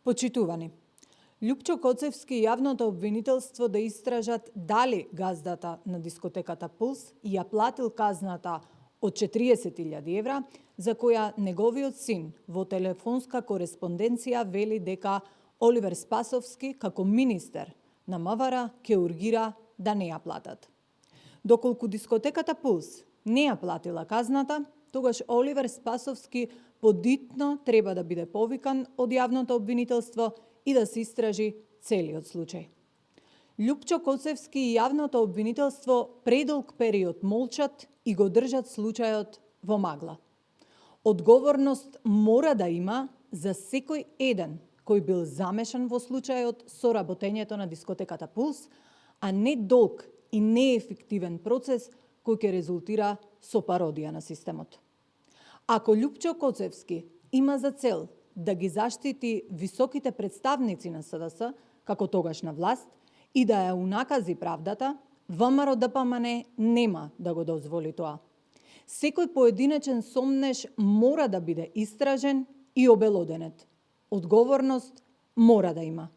Почитувани, Љупчо Коцевски и јавното обвинителство да истражат дали газдата на дискотеката Пулс ја платил казната од 40.000 евра, за која неговиот син во телефонска кореспонденција вели дека Оливер Спасовски, како министер на МВР, ќе ургира да не ја платат. Доколку дискотеката Пулс не ја платила казната, тогаш Оливер Спасовски подитно треба да биде повикан од јавното обвинителство и да се истражи целиот случај. Љупчо Коцевски и јавното обвинителство предолг период молчат и го држат случајот во магла. Одговорност мора да има за секој еден кој бил замешан во случајот со работењето на дискотеката Пулс, а не долг и неефективен процес кој ќе резултира со пародија на системот. Ако Љупчо Коцевски има за цел да ги заштити високите представници на СДС, како тогашна власт, и да ја унакази правдата, ВМРО-ДПМН нема да го дозволи тоа. Секој поединечен сомнеш мора да биде истражен и обелоденет. Одговорност мора да има.